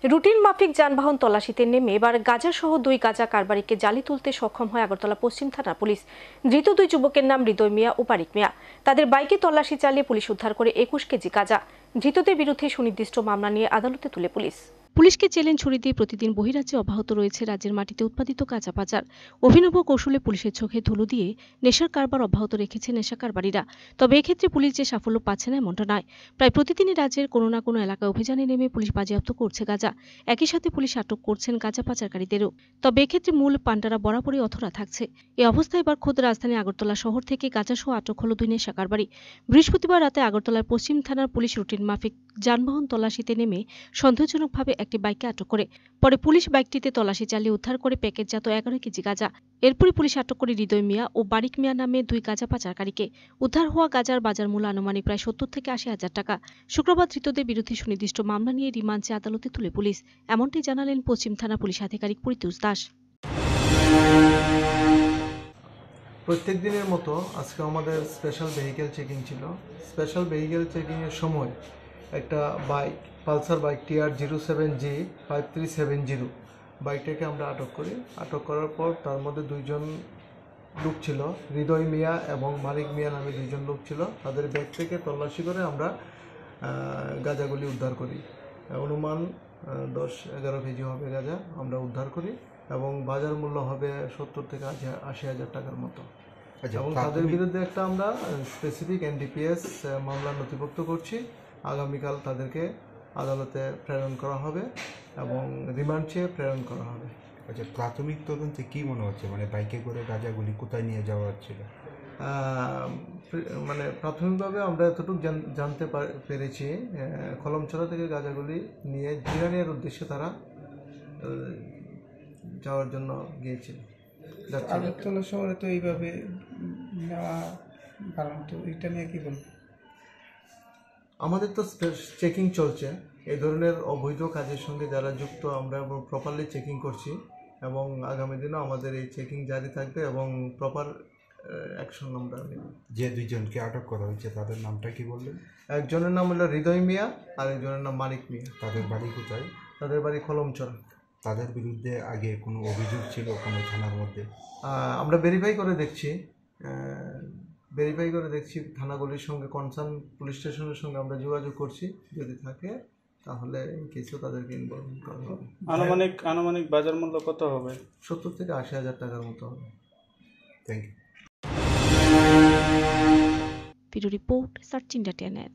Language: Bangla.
রুটিন মাফিক যানবাহন তল্লাশিতে নেমে এবার গাঁজাসহ 2 গাঁজা কারবারিকে জালি তুলতে সক্ষম হয় আগরতলা পশ্চিম থানা পুলিশ। ধৃত 2 যুবকের নাম হৃদয় মিয়া ও পারিক মিয়া। তাদের বাইকে তল্লাশি চালিয়ে পুলিশ উদ্ধার করে 21 কেজি গাঁজা। ধৃতদের বিরুদ্ধে সুনির্দিষ্ট মামলা নিয়ে আদালতে তুলে পুলিশ। পুলিশকে চ্যালেঞ্জ ছুড়ে দিয়ে প্রতিদিন বহিরাজ্যে অব্যাহত রয়েছে রাজ্যের মাটিতে উৎপাদিত গাঁজা পাচার। অভিনব কৌশলে পুলিশের চোখে ধুলো দিয়ে নেশার কারবার অব্যাহত রেখেছে নেশা কারবারিরা। তবে এক্ষেত্রে পুলিশ যে সাফল্য পাচ্ছে না এমনটা নয়। প্রায় প্রতিদিনই রাজ্যের কোনো না কোনো এলাকায় অভিযানে নেমে পুলিশ বাজেয়াপ্ত করছে গাঁজা। একই সাথে পুলিশ আটক করছেন গাঁজা পাচারকারীদেরও। তবে এক্ষেত্রে মূল পান্ডারা বরাবরই অথরা থাকছে। এই অবস্থায় এবার খোদ রাজধানী আগরতলা শহর থেকে গাঁজাসহ আটক হলো 2 নেশা কারবারি। বৃহস্পতিবার রাতে আগরতলার পশ্চিম থানার পুলিশ রুটিন মাফিক যানবাহন তল্লাশিতে নেমে সন্দেহজনকভাবে একটি বাইকে আটক করে। পরে পুলিশ বাইকটিতে তল্লাশি চালিয়ে উদ্ধার করে প্যাকেটজাত 11 কেজি গাঁজা। এরপরই পুলিশ আটক করে হৃদয় মিয়া ও পারিক মিয়া নামে 2 গাঁজা পাচারকারীকে। উদ্ধার হওয়া গাঁজার বাজার মূল্য আনুমানিক প্রায় 70 থেকে 80 হাজার টাকা। শুক্রবার ধৃতদের বিরুদ্ধে সুনির্দিষ্ট মামলা নিয়ে রিমান্ড চেয়ে আদালতে তুলে পুলিশ। এমনটি জানালেন পশ্চিম থানা পুলিশ আধিকারিক পরিতোষ দাস। প্রত্যেক দিনের মতো আজকে আমাদের স্পেশাল ভেহিকেল চেকিং ছিল। স্পেশাল ভেহিকেল চেকিংয়ের সময় একটা বাইক, পালসার বাইক TR07G 5370 বাইকটাকে আমরা আটক করি। আটক করার পর তার মধ্যে 2 জন লোক ছিল, হৃদয় মিয়া এবং মালিক মিয়া নামে 2 জন লোক ছিল। তাদের ব্যাগ থেকে তল্লাশি করে আমরা গাঁজাগুলি উদ্ধার করি। অনুমান 10-11 কেজি হবে গাঁজা আমরা উদ্ধার করি এবং বাজার মূল্য হবে 70 থেকে 80 হাজার টাকার মতো। এবং তাদের বিরুদ্ধে একটা আমরা স্পেসিফিক NDPS মামলা নথিভুক্ত করছি। আগামীকাল তাদেরকে আদালতে প্রেরণ করা হবে এবং রিমান্ড চেয়ে প্রেরণ করা হবে। আচ্ছা, প্রাথমিক তদন্তে কি মনে হচ্ছে, মানে বাইকে করে গাঁজাগুলি কোথায় নিয়ে যাওয়া হচ্ছিল? মানে প্রাথমিকভাবে আমরা এতটুকু জানতে পেরেছি, কলমছড়া থেকে গাঁজাগুলি নিয়ে জিরানিয়ার উদ্দেশ্যে তারা যাওয়ার জন্য গিয়েছিল। আগরতলা শহরে তো এইভাবে নেওয়া কারণ, তো এটা নিয়ে কি বলবো? আমাদের তো চেকিং চলছে। এই ধরনের অবৈধ কাজের সঙ্গে যারা যুক্ত আমরা প্রপারলি চেকিং করছি এবং আগামী দিনেও আমাদের এই চেকিং জারি থাকবে এবং প্রপার অ্যাকশন আমরা নেব। যে 2 জনকে আটক করা হয়েছে তাদের নামটা কি বললেন? একজনের নাম হলো হৃদয় মিয়া আর একজনের নাম মালিক মিয়া। তাদের বাড়ি কোথায়? তাদের বাড়ি কলমছড়া। তাদের বিরুদ্ধে আগে কোনো অভিযোগ ছিল কোনো থানার মধ্যে? আমরা ভেরিফাই করে দেখছি থানাগুলির সঙ্গে, কনসার্ন পুলিশ স্টেশনের সঙ্গে আমরা যোগাযোগ করছি। যদি থাকে তাহলে এই কেসেও তাদেরকে ইনভলভ করা হবে। আনুমানিক বাজার মূল্য কত হবে? 70 থেকে 80 হাজার টাকার মতো হবে। Thank you. Bureau report, search India channel.